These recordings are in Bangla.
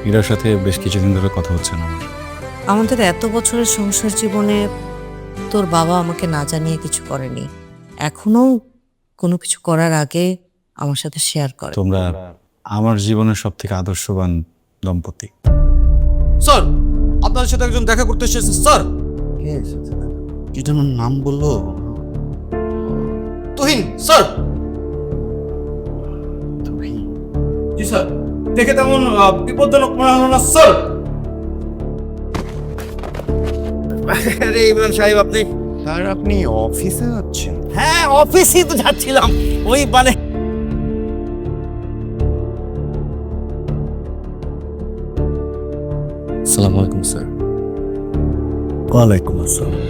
ইরার সাথে বেশ কিছুদিন ধরে কথা হচ্ছে না আমার। আমাদের এত বছরের সংসার জীবনে তোর বাবা আমাকে না জানিয়ে কিছু করেনি, এখনো কোনো কিছু করার আগে আমার সাথে শেয়ার করে। তোমরা আমার জীবনের সব থেকে আদর্শবান দম্পতি। স্যার, আপনার সাথে একজন দেখা করতে এসেছে স্যার। কি যেন নাম বললো? তুহিন স্যার। জি স্যার, দেখে তেমন বিপজ্জনক মনে হলো না স্যার। আরে ইমরান সাহেব, আপনি স্যার আপনি অফিসে যাচ্ছেন? হ্যাঁ, অফিসেই তো যাচ্ছিলাম। ওই মানে আসসালামু আলাইকুম স্যার। ওয়ালাইকুম আসসালাম।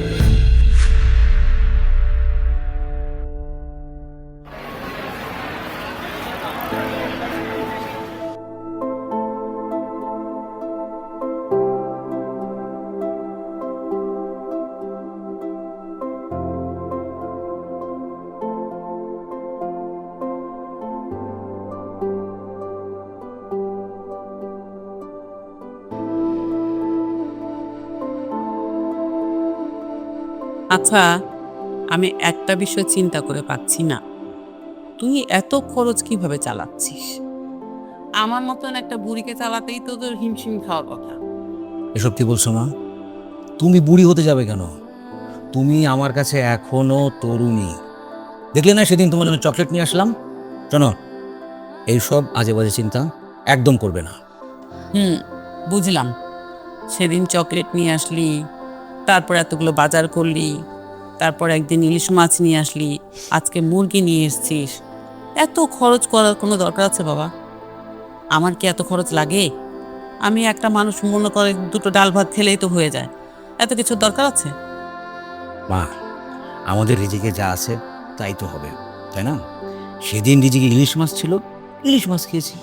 আচ্ছা, আমি একটা বিষয় চিন্তা করে পাচ্ছি না, তুই এত খরচ কিভাবে চালাচ্ছিস? আমার মতন একটা বুড়িকে চালাতেই তো তোর হিমশিম খাওয়ার কথা। এসব কি বলছো মা? তুমি বুড়ি হতে যাবে কেন? তুমি আমার কাছে এখনো তরুণী। দেখলে না সেদিন তোমার জন্য চকলেট নিয়ে আসলাম? শোনো, এইসব আজে বাজে চিন্তা একদম করবে না। বুঝলাম। সেদিন চকলেট নিয়ে আসলি, তারপর এতগুলো বাজার করলি, তারপর একদিন ইলিশ মাছ নিয়ে আসলি, আজকে মুরগি নিয়ে এসছিস। এত খরচ করার কোনো দরকার আছে বাবা? আমার কি এত খরচ লাগে? আমি একটা মানুষ মনে করে দুটো ডাল ভাত খেলেই তো হয়ে যায়, এত কিছুর দরকার আছে? মা, আমাদের রিজিকে যা আছে তাই তো হবে, তাই না? সেদিন রিজিকে ইলিশ মাছ ছিল, ইলিশ মাছ খেয়েছি।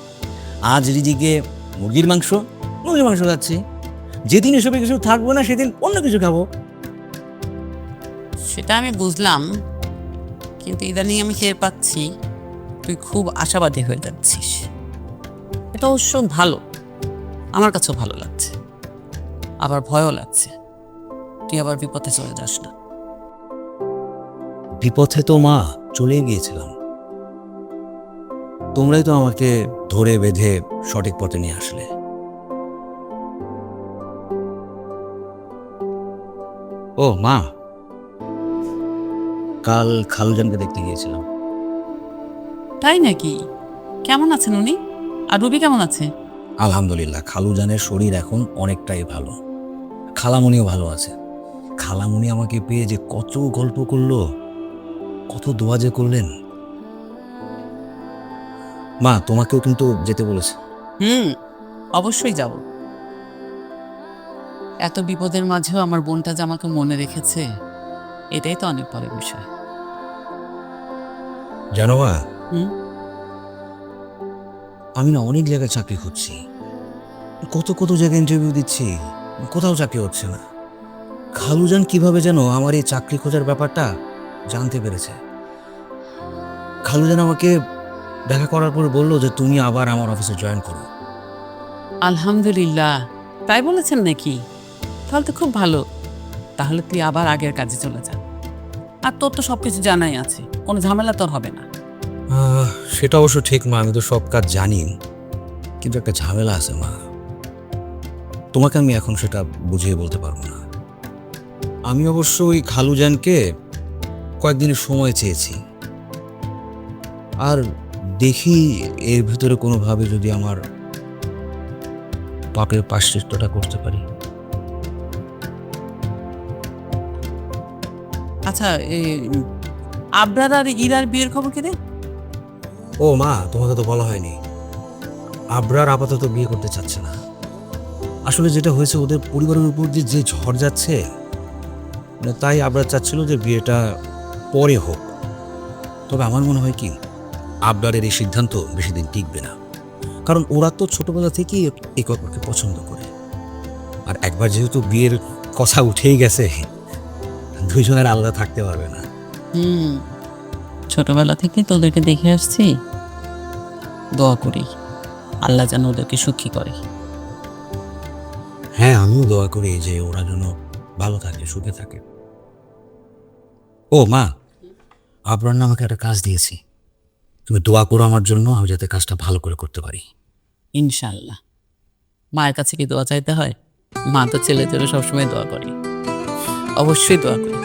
আজ রিজিকে মুরগির মাংস, মুরগির মাংস খাচ্ছি। যেদিন এসবে কিছু থাকবো না সেদিন অন্য কিছু খাবো। সেটা আমি বুঝলাম, কিন্তু ইদানিং আমি টের পাচ্ছি তুই খুব আশাবাদী হয়ে যাচ্ছিস। এটা অবশ্য ভালো, আমার কাছেও ভালো লাগছে, আবার ভয়ও লাগছে তুই আবার বিপদে চলে যাস না। বিপথে তো মা চলে গিয়েছিলাম, তোমরাই তো আমাকে ধরে বেঁধে সঠিক পথে নিয়ে আসলে। ও মা, কাল খালুজানকে দেখতে গিয়েছিলাম। তাই নাকি? কেমন আছেন উনি? আর রুবি কেমন আছে? আলহামদুলিল্লাহ, খালুজানের শরীর এখন অনেকটাই ভালো। খালামণিও ভালো আছে। খালামণি আমাকে পেয়ে যে কত গল্প করলো, কত দোয়া যে করলেন। মা, তোমাকেও কিন্তু যেতে বলেছে। অবশ্যই যাব। এত বিপদের মাঝেও আমার বোনটা যে আমাকে মনে রেখেছে, এটাই তো অনেক বড় বিষয়। জানো মা, হুম? আমি না অনেক জায়গায় চাকরি খুঁজছি, কত কত জায়গায় ইন্টারভিউ দিচ্ছি, কোথাও চাকরি হচ্ছে না। খালুজান কিভাবে যেন আমার এই চাকরি খোঁজার ব্যাপারটা জানতে পেরেছে। খালুজান আমাকে দেখা করার পর বললো যে তুমি আবার আমার অফিসে জয়েন করো। আলহামদুলিল্লাহ, তাই বলেছেন নাকি? তাহলে তো খুব ভালো। তাহলে তুই আবার আগের কাজে চলে যা। আর তোর তো সবকিছু জানাই আছে, কোনো ঝামেলা তোর হবে না। সেটা অবশ্য ঠিক মা, আমি তো সব কাজ জানি, কিন্তু একটা ঝামেলা আছে মা। তোমাকে আমি এখন সেটা বুঝিয়ে বলতে পারবো না। আমি অবশ্য ওই খালুজানকে কয়েকদিনের সময় চেয়েছি, আর দেখি এর ভিতরে কোনোভাবে যদি আমার পাপের প্রায়শ্চিত্তটা করতে পারি। আচ্ছা, আবরার আর ইরার বিয়ের খবর কি রে? ও মা, তোমাকে তো বলা হয়নি, আবরার আপাতত বিয়ে করতে চাচ্ছে না। আসলে যেটা হয়েছে, ওদের পরিবারের উপর দিয়ে যে ঝড় যাচ্ছে, তাই আবরার চাচ্ছিল যে বিয়েটা পরে হোক। তবে আমার মনে হয় কি, আবরারের এই সিদ্ধান্ত বেশি দিন টিকবে না, কারণ ওরা তো ছোটবেলা থেকেই একে অপরকে পছন্দ করে। আর একবার যেহেতু বিয়ের কথা উঠেই গেছে, দুইজনের আলাদা থাকতে পারবে না। ছোটবেলা থেকে তোদেরকে দেখে আসছি, দোয়া করি আল্লাহ যেন ওদেরকে সুখী করে। হ্যাঁ, আমিও দোয়া করি যে ওরা যেন ভালো থাকে, সুখে থাকে। ও মা, আবরার না আমাকে একটা কাজ দিয়েছি, তুমি দোয়া করো আমার জন্য, আমি যাতে কাজটা ভালো করে করতে পারি। ইনশাল্লাহ। মায়ের কাছে কি দোয়া চাইতে হয়? মা তো ছেলের জন্য সবসময় দোয়া করে, অবশ্যই দোয়া করে।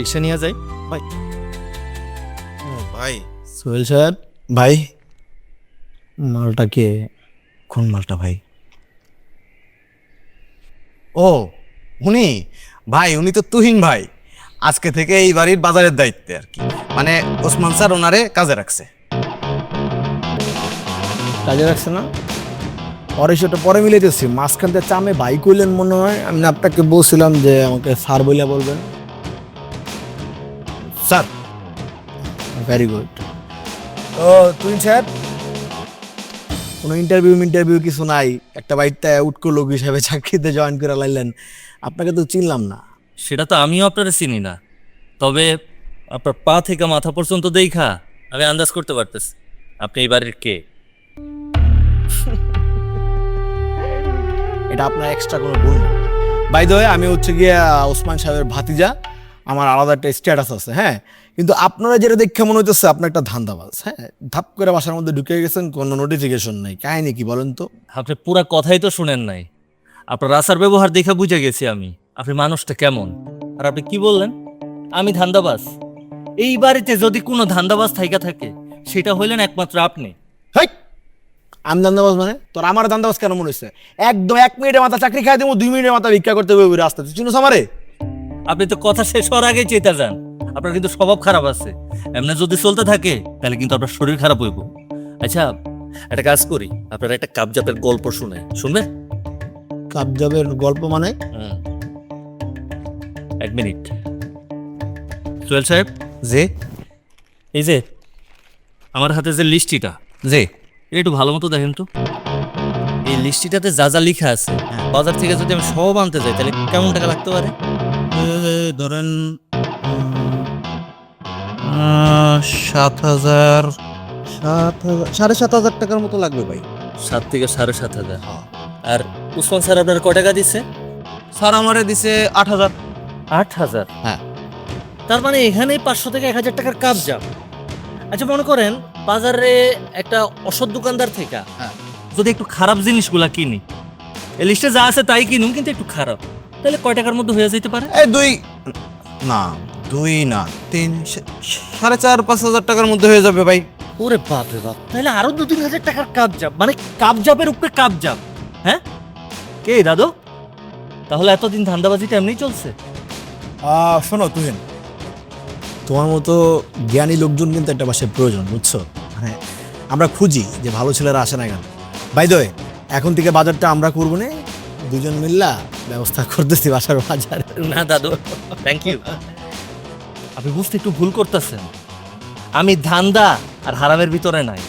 রিক্সা নিয়ে যাই ভাই। ভাই সোহেল সাহেব ভাই, মালটা কে? কোন মালটা ভাই? ও উনি ভাই, উনি তো তুহিন ভাই, আজকে থেকে এই বাড়ির বাজারের দায়িত্বে আর কি। মানে ওসমান স্যার ওনারে কাজে রাখছে। কাজে রাখছে না? পরে সেটা পরে মিলাইতেছি, মাঝখান থেকে চামে ভাই কইলেন মনে হয়। আমি আপনাকে বলছিলাম যে আমাকে স্যার বইলা বলবেন। Sir very good. তো তুই স্যার কোনো ইন্টারভিউ কিছু নাই, একটা বাড়িতে উটকো লোক হিসাবে চাকরিতে জয়েন করে লাইলেন, আপনাকে তো চিনলাম না। সেটা তো আমিও আপনারা চিনি না, তবে আপনার পা থেকে মাথা পর্যন্ত দেখা আমি আন্দাজ করতে পারতেছি আপনি এই বাড়ির কে। এটা আপনার এক্সট্রা কোনো ভুল না। বাই দ্য ওয়ে, আমি হচ্ছে গিয়ে ওসমান সাহেবের ভাতিজা, আমার আলাদা একটা স্ট্যাটাস আছে, হ্যাঁ। কিন্তু আপনারা যেটা দেখে মনে হচ্ছে আপনার একটা ধান্দাবাজ, হ্যাঁ। ধাপ করে বাসার মধ্যে ঢুকে গেছেন, কোনো নোটিফিকেশন নাই, কাহিনী কি বলেন তো? আপনি পুরা কথাই তো শুনেন নাই, আপনার আচার ব্যবহার দেখে বুঝে গেছি আমি আপনি মানুষটা কেমন। আর আপনি কি বললেন আমি ধান্দাবাজ? এই বাড়িতে যদি কোনো ধান্দাবাজ থাইকা থাকে সেটা হইলেন একমাত্র আপনি। হেই, আমি দান্দাবাজ মানে? তোর আমার দান্দাবাজ কেন মনে হচ্ছে? একদম 1 মিনিটের মাথা চাকরি খাই দেবো, 2 মিনিটের মাথা ভিক্ষা করতে হবে রাস্তা, তুই চিনোস আমারে? আপনি তো কথা শেষ হওয়ার আগেই চেতা যান। আপনার কিন্তু স্বভাব খারাপ আছে, এমনি যদি চলতে থাকে তাহলে কিন্তু আপনার শরীর খারাপ হইব। আচ্ছা একটা কাজ করি, আপনার একটা কাবজাপের গল্প শুনবেন? কাবজাবের গল্প মানে? 1 মিনিট। সোহেল সাহেব, যে এই যে আমার হাতে যে লিস্টিটা, যে এটা একটু ভালো মতো দেখেন তো। এই লিস্টিটাতে যা যা লেখা আছে বাজার থেকে যদি আমি সব আনতে যাই তাহলে কেমন টাকা লাগতে পারে? ধরেন 7,000 7,500 টাকার মতো লাগবে ভাই। 7 থেকে 7,500। আর উসমান স্যার আপনার কয় টাকা দিচ্ছে? স্যার আমারে দিছে 8,000। 8,000? হ্যাঁ। তার মানে এখানে 500 থেকে 1,000 টাকার কাপ জাম। আচ্ছা মনে করেন বাজারে একটা অসৎ দোকানদার থেকে যদি একটু খারাপ জিনিসগুলা কিনি, এই লিস্টে যা আছে তাই কিনুম কিন্তু একটু খারাপ, তাহলে কয় টাকার মধ্যে হয়ে যেতে পারে? এই 2 না 3 4,500 টাকার মধ্যে হয়ে যাবে ভাই। ওরে বাপ রে বাপ, তাহলে আরো 2-3 হাজার টাকার কাপ জাম, মানে কাপ জাপের উপরে কাপ জাম। হ্যাঁ কে দাদু? তাহলে এতদিন ধান্দাবাজিটা এমনি চলছে? শোনো তুহিন, তোমার মতো জ্ঞানী লোকজন কিন্তু একটা বাসায় প্রয়োজন, বুঝছো? মানে আমরা খুঁজি যে ভালো ছেলেরা আসে না কেন। বাই দ্য ওয়ে, এখন থেকে বাজারটা আমরা করবো না, দুজন মিল্লা ব্যবস্থা করতেছি বাসার বাজার। না দাদু, থ্যাংক ইউ। আপনি বুঝতে একটু ভুল করতেছেন। আমি ধান্দা আর হারামের ভিতরে নাই।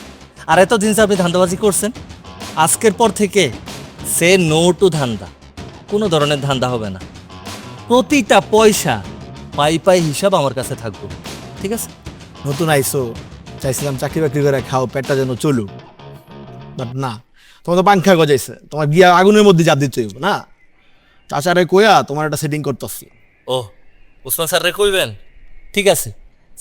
আর এতদিন যে আপনি ধান্দাবাজি করছেন, আজকের পর থেকে সে নো টু ধান্দা। কোনো ধরনের ধান্দা হবে না। প্রতিটা পয়সা পাই হিসাব আমার কাছে থাকবে, ঠিক আছে? নতুন আইসো, চাইছিলাম চাকরি বাকরি করে খাও, পেটটা যেন চলুক, বাট না, তোমার তো পাংখা গজাইছে, তোমার গিয়া আগুনের মধ্যে জাপ দিতে হইব না। চাচারে কইয়া তোমার একটা সেটিং করতেছি। ও উসমান স্যাররে কইবেন? ঠিক আছে,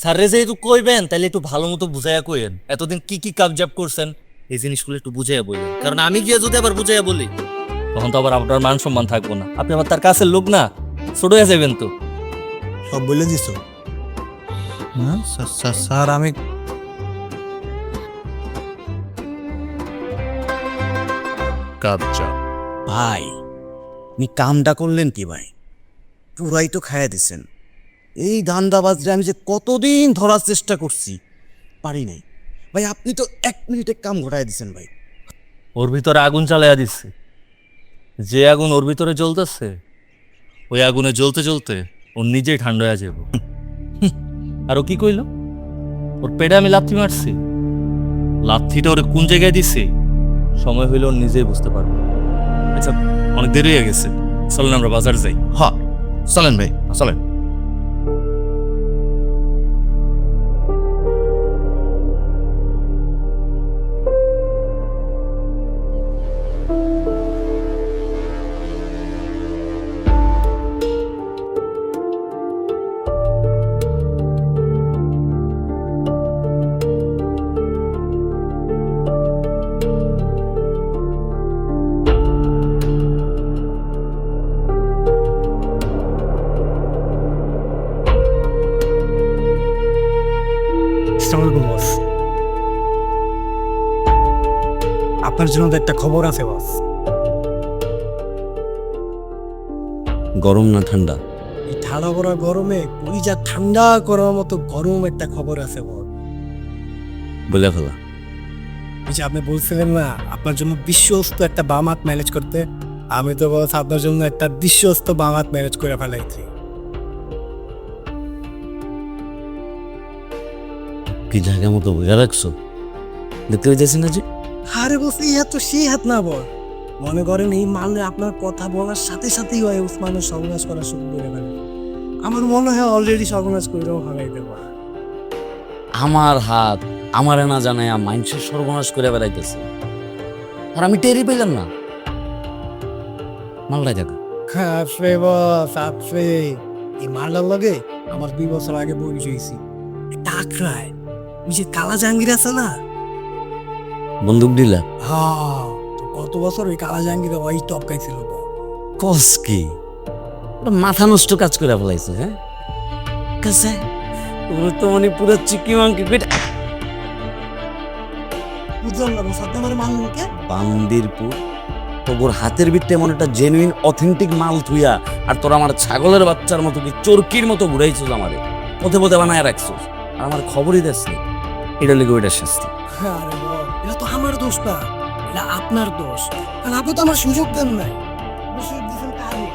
স্যাররে যেহেতু কইবেন তাহলে একটু ভালো মতো বুঝাইয়া কইেন। এতদিন কি কি কাবজাব করছেন এই জিনিসগুলো একটু বুঝাইয়া বলবেন, কারণ আমি গিয়ে যদি আবার বুঝাইয়া বলি তখন তো আবার আপনার মান সম্মান থাকবো না। আপনি আবার তার কাছের লোক না, ছোট হয়ে যাবেন তো। সব বলে দিছো? না স্যার, আমি ভাই আপনি কামটা করলেন কি ভাই? পুরাই তো খাইয়া দিছেন। এই ধান্দাবাজরা আমি যে কতদিন ধরার চেষ্টা করছি, পারি নাই ভাই। আপনি তো 1 মিনিটে কাম ঘটাই দিছেন ভাই। ওর ভিতরে আগুন চালাইয়া দিচ্ছে, যে আগুন ওর ভিতরে জ্বলতেছে ওই আগুনে জ্বলতে জ্বলতে ওর নিজেই ঠান্ডা হয়ে যাব। আর ও কি কইল? ওর পেটে আমি লাথি মারছি, লাথিটা ওরে কোন জায়গায় দিছি সময় হইলে ওর নিজেই বুঝতে পারবে। আচ্ছা অনেক দেরি হয়ে গেছে, চলেন আমরা বাজার যাই। হ্যাঁ চলেন ভাই, চলেন। আপনার জন্য তো একটা খবর আছে বস। গরম না ঠান্ডা? এই ঠান্ডা করা গরমে কলিজা ঠান্ডা করার মতো গরম একটা খবর আছে বস। বলে ফেলা। এই যে আপনি বলছিলেন না আপনার জন্য বিশ্বস্ত একটা বাম হাত ম্যানেজ করতে, আমি তো বস আপনার জন্য একটা বিশ্বস্ত বাম হাত ম্যানেজ করে ফেলাইছি। কি জায়গা মতো বুঝা রাখছো? দেখতে পেয়েছি না যে? আরে বস এই হাত তো সেই হাত না বল। মনে করেন এই মানে আপনার কথা বলার সাথে সাথেই হয় উসমানের সর্বনাশ করা শুরু করে ফেলে। আমার মনে হয় অলরেডি সর্বনাশ করেও ফেলাই দেবো। আমার হাত আমারে না জানায় মানুষের সর্বনাশ করে বেড়াইতেছে, আর আমি টেরি পেলাম না। মালটাই দেখা আপনি বস আপনি এই মালটার লগে আমার 2 বছর আগে পরিচয় হয়েছি। টাকরায় ওই যে কালা জাহাঙ্গীর আছে না, বন্দুক দিলা? হ্যাঁ গত বছর ওই কালা জাহাঙ্গীর ওই টপকাইছিল। কস কি ওটা মাথা নষ্ট কাজ করে ফেলাইছে। হ্যাঁ কাছে ওর তো মানে পুরো চিকি মাংকি পেট। বুঝলাম না বস, আপনি আমার মালকে বান্দিরপুর তোর হাতের ভিতরে এমন একটা জেনুইন অথেন্টিক মাল থুইয়া, আর তোরা আমার ছাগলের বাচ্চার মতো কি চরকির মতো ঘুরাইছিস আমারে, পথে পথে বানায় রাখছিস, আর আমার খবরই দিস নি। এটা লিখে ওইটার শাস্তি। আরে বল, এটা তো আমার দোষ না, এটা আপনার দোষ। কারণ আপনি তো আমার সুযোগ দেন নাই। সুযোগ দিয়েছেন কারে?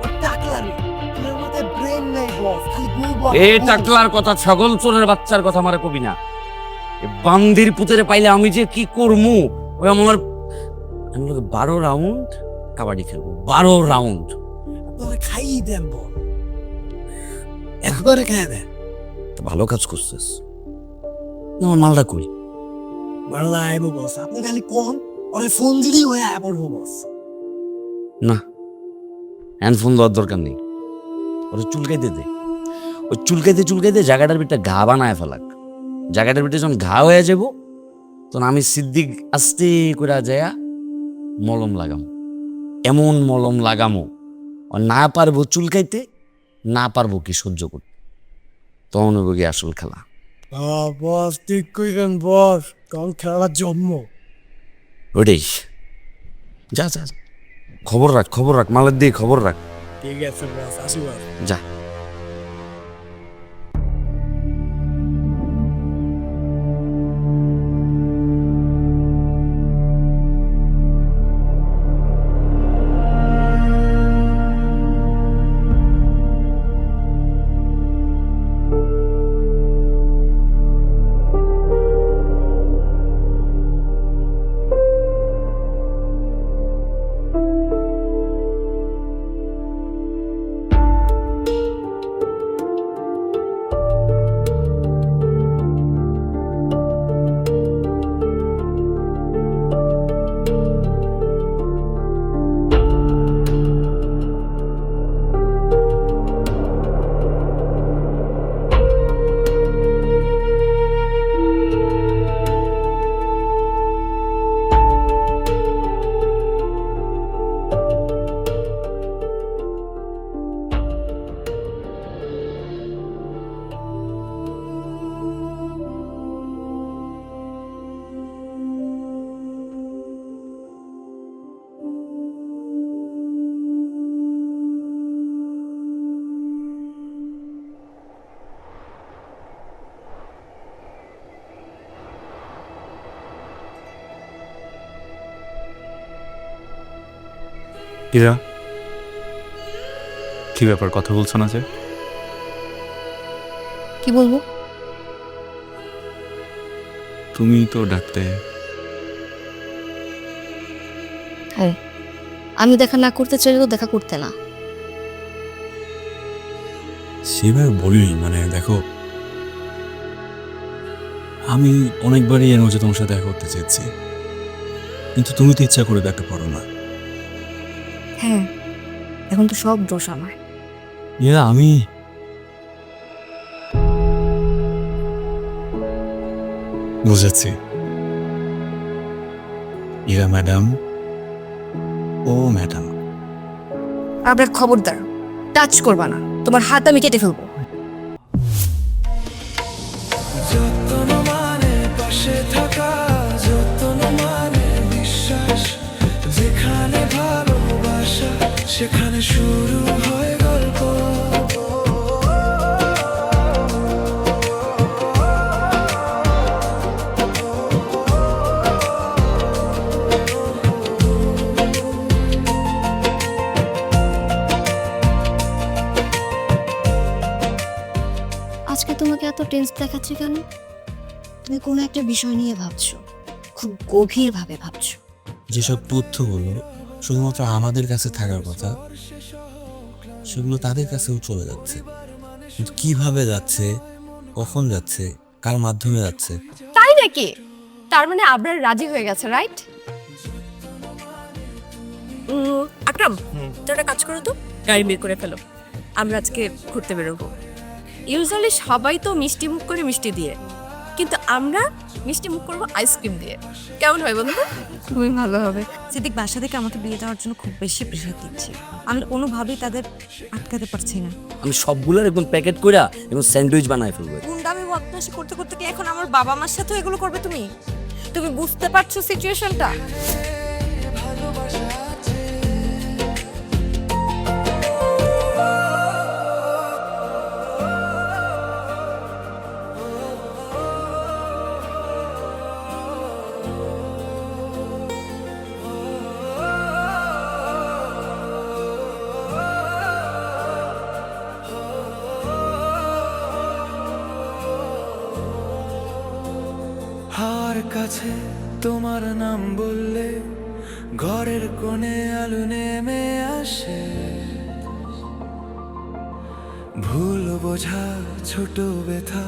ওই টাকলারে। আপনার মাথায় ব্রেন নাই বস, খালি গুল। এ টাকলার কথা, ছাগল চোরের বাচ্চার কথা আমারে কবি না। বান্দির পুতেরে পাইলে আমি যে কি করমু ওই আমার আমি লোকে 12 রাউন্ড কাবাডি খেলবো, 12 রাউন্ড। খাইয়ে দেন বল, একবারে খাইয়ে দেন। তো ভালো কাজ করছিস। আমার মালটা কই? মাল্লা আইব বস, আপনি খালি কোন ওরে ফোন দিলেই হয়ে আয় পড়বো বস। না, হ্যান্ডফোন দেওয়ার দরকার নেই, ওরা চুলকাইতে দে। ওই চুলকাইতে জায়গাটার ভিতরে ঘা বানায় ফেলাক। জায়গাটার ভিতরে যখন ঘা হয়ে যাব, তখন আমি সিদ্দিক আস্তে করে যায়া মলম লাগাম, এমন মলম লাগামো আর না পারবো চুলকাইতে, না পারবো কি সহ্য করতে। তখন হইব কি আসল খেলা। বস ঠিক কইলেন বস, কারণ খেলার জন্ম। ওইটাই। যা যা যা। খবর রাখ, মালের দিয়ে খবর রাখ। ঠিক আছে বস, আসি বস। যা। হীরা, কি ব্যাপার, কথা বলছো না যে? কি বলবো? তুমি তো ডাকতে। হ্যাঁ, আমি দেখা না করতে চাইলেও দেখা করতে না। সেভাবে বলিনি, মানে দেখো, আমি অনেকবারই এর মধ্যে তোমার সাথে দেখা করতে চেয়েছি, কিন্তু তুমি তো ইচ্ছা করে ডাকতে পারো না। হ্যাঁ, এখন তো সব দোষ আমার। ইয়া, আমি বুঝাচ্ছি। ইরা ম্যাডাম, ও ম্যাডাম, আপনার খবরদার টাচ করবা না, তোমার হাত আমি কেটে ফেলবো। সেখানে শুরু হয় গল্প। আজকে তোমাকে এত টেন্স দেখাচ্ছে কেন? তুমি কোনো একটা বিষয় নিয়ে ভাবছো, খুব গভীর ভাবে ভাবছো। যেসব তথ্যগুলো শুধুমাত্র আমাদের কাছে থাকার কথা, সেগুলো তাদের কাছেও চলে যাচ্ছে। কিন্তু কিভাবে যাচ্ছে, কখন যাচ্ছে, কার মাধ্যমে যাচ্ছে? তাই নাকি? তার মানে আবরার রাজি হয়ে গেছে, রাইট? আকরাম, তোর একটা কাজ করো তো, গাড়ি বের করে ফেলো, আমরা আজকে ঘুরতে বেরোবো। ইউজুয়ালি সবাই তো মিষ্টি মুখ করে মিষ্টি দিয়ে, কিন্তু আমরা মিষ্টি মুখ করবো আইসক্রিম দিয়ে। কেমন হয় বন্ধু? খুবই ভালো হবে। সিদ্দিক বাসা থেকে আমাকে বিয়ে দেওয়ার জন্য খুব বেশি প্রেশার দিচ্ছে, আমি কোনোভাবেই তাদের আটকাতে পারছি না। আমি সবগুলোর একদম প্যাকেট কইরা এবং স্যান্ডউইচ বানায় ফেলবো। গুন্ডামি বদমাশি করতে করতে কি এখন আমার বাবা মার সাথে এগুলো করবে তুমি? তুমি বুঝতে পারছো সিচুয়েশনটা? হার কাছে তোমার নাম বললে ঘরের কোণে আলো নেমে আসে, ভুল বোঝা ছোট ব্যথা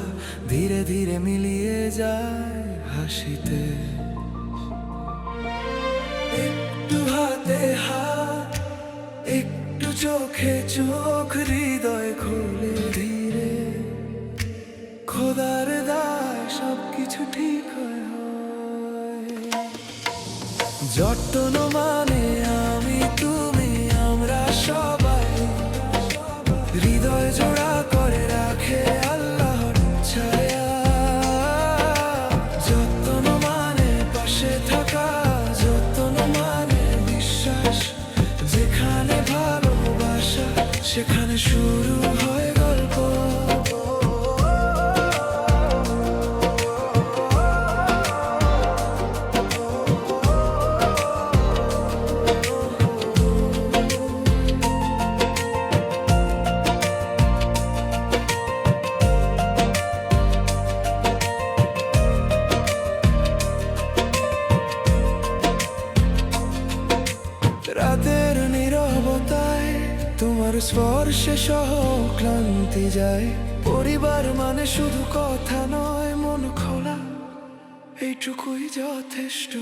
ধীরে ধীরে মিলিয়ে যায় হাসিতে। একটু হাতে হাত, একটু চোখে চোখ, হৃদয় খুলে ধীরে, খোদার দায় সবকিছু ঠিক হয়। যত্ন মানে আমি তুমি আমরা সবাই, হৃদয় জোড়া করে রাখে আল্লাহর ছায়া। যত্ন মানে পাশে থাকা, যত্ন মানে বিশ্বাস, যেখানে ভালোবাসা সেখানে শুরু হয় গল্প। রাতের নীরবতায় তোমার স্পর্শে সহ ক্লান্তি যায়। পরিবার মানে শুধু কথা নয়, মন খোলা এইটুকুই যথেষ্ট।